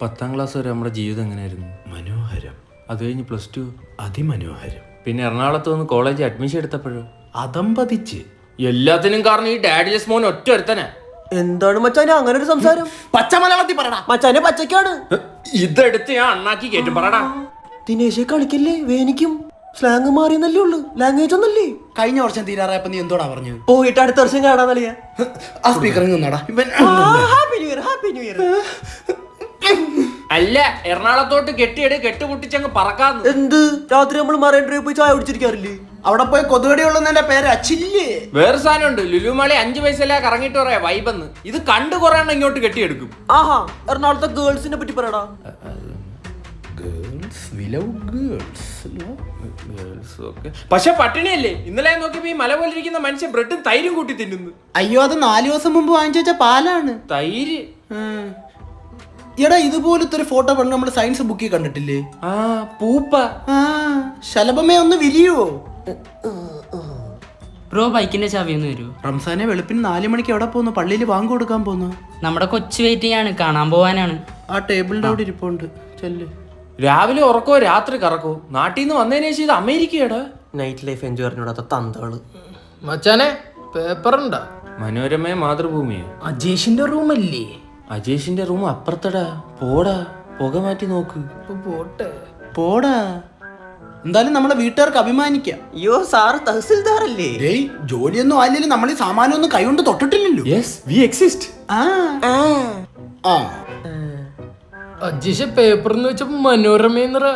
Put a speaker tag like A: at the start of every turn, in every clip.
A: 10ാം class വരെ നമ്മുടെ ജീവിതം എങ്ങനെയായിരുന്നു?
B: മനോഹരം.
A: അത് കഴിഞ്ഞ് +2
B: അതിമനോഹരം.
A: പിന്നെ എറണാകുളത്ത് വന്ന് കോളേജ് അഡ്മിഷൻ എടുത്തപ്പോഴോ
B: അതമ്പതിച്ച്.
A: എല്ലാത്തിനും കാരണം ഈ ഡാഡിയസ് മോൻ ഒറ്റ ഒരുത്തനാ.
C: എന്താണ് മച്ചാനെ അങ്ങനെ ഒരു സംസാരം?
B: പച്ച മലയാളത്തിൽ പറടാ.
C: മച്ചാനെ പച്ചക്കാണ്.
A: ഇതെടുത്ത് ഞാൻ അണ്ണാക്കി കേട്ടും പറടാ.
C: ദിനേശെ കളിക്കല്ലേ, വേനിക്കും സ്ലാങ് മാറിയെന്നല്ലേ ഉള്ളു, ലാംഗ്വേജ് ഒന്നല്ലേ.
B: കഴിഞ്ഞ വർഷം തീരാറായപ്പോ നീ എന്തോടാ പറഞ്ഞു?
C: പോയിട്ട് അടുത്ത വർഷം കാണാന്നളിയാ.
B: ആ സ്പീക്കറിൽ നിന്നാടാ ഇവൻ.
C: Happy new year, happy new year.
A: അല്ല, എറണാകുളത്തോട്ട് കെട്ടുപൊട്ടിച്ചങ്ങ് പറക്കാന്ന്.
C: എന്ത് രാത്രി നമ്മൾ മറൈൻ ഡ്രൈവ് പോയി ചായ കുടിച്ചിരിക്കാറില്ലേ?
B: അവിടെ പോയി കൊതുകടിയുള്ളതിന്റെ പേര് അച്ചില്ലേ.
A: വേറെ സാധനം ഉണ്ട്, ലുലുമാളി 5 പൈസ കറങ്ങിട്ട് പറയാ വൈബെന്ന്. ഇത് കണ്ടു കുറെ എണ്ണം ഇങ്ങോട്ട് കെട്ടിയെടുക്കും.
C: ആഹാ, എറണാകുളത്തെ ഗേൾസിനെ പറ്റി പറയടാ.
A: പക്ഷെ പട്ടിണിയല്ലേ? ഇന്നലെ നോക്കിയപ്പോ ഈ മല പോലെ ഇരിക്കുന്ന മനുഷ്യൻ ബ്രെഡും തൈരും കൂട്ടി തിന്നുന്നു.
B: അയ്യോ, അത് 4 ദിവസം മുമ്പ് വാങ്ങിച്ചു വെച്ച പാലാണ്.
A: തൈര്.
B: എടാ, ഇതുപോലത്തെ ഒരു ഫോട്ടോ പണ്ട് നമ്മുടെ സയൻസ് ബുക്കിൽ കണ്ടിട്ടില്ലേ?
A: ആ പൂപ്പ.
B: ശലഭമേ ഒന്ന് വിരിയോ?
D: ബ്രോ ബൈക്കിന്റെ ചാവി ഒന്ന് തരൂ.
B: റംസാനെ വെളുപ്പിന് 4 മണിക്ക് എവിടെ പോന്നു? പള്ളിയിൽ വാങ്ങ് കൊടുക്കാൻ പോന്നു.
D: നമ്മുടെ കൊച്ചു വെയിറ്റിംഗ് ആണ്, കാണാൻ പോവാനാണ്.
B: ആ ടേബിളിന്റെ അവിടെ ഇരിപ്പുണ്ട്, ചെല്ല്.
A: രാവിലെ ഉറക്കോ രാത്രി കറക്കോ? നാട്ടിൽ നിന്ന് വന്നതിന് ശേഷം ഇത് അമേരിക്കയാടാ.
C: നൈറ്റ് ലൈഫ് എൻജോയ് അറിഞ്ഞൂടാത്ത തന്തകള്.
E: മച്ചാനെ പേപ്പറുണ്ടാ?
A: മനോരമ മാതൃഭൂമിയോ?
E: അജേഷിന്റെ റൂമല്ലേ?
A: അജേഷിന്റെ റൂം അപ്പുറത്തടാ. പോടാ, പുക മാറ്റി നോക്ക്.
E: പോട്ടെ
B: പോടാ. എന്തായാലും നമ്മളെ വീട്ടുകാർക്ക് അഭിമാനിക്കാം.
C: അയ്യോ സാറ് തഹസിൽദാറല്ലേ?
B: ഏയ്, ജോലിയൊന്നും ആയില്ലെങ്കിൽ നമ്മൾ ഈ സാമാനൊന്നും കൈകൊണ്ട് തൊട്ടിട്ടില്ലല്ലോ.
A: Yes, we exist.
E: Ajesh paper എന്ന് വെച്ചപ്പോ മനോരമേന്നറാ.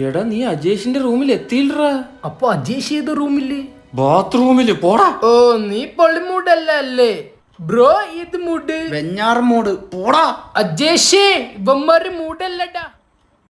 A: എടാ, നീ അജേഷിന്റെ റൂമിൽ എത്തിയില്ലടാ.
E: അപ്പൊ അജേഷ് ഏത് റൂമില്ലേ?
A: ബാത്റൂമില്. പോടാ.
E: ഓ, നീ പൊള്ളിമൂടല്ല അല്ലേ ബ്രോ? ഇത് മൂഡ്
B: വെഞ്ഞാറ് മൂട്. പോടാ.
E: അജേഷേ, ഇവന്മാര് മൂടല്ലടാ.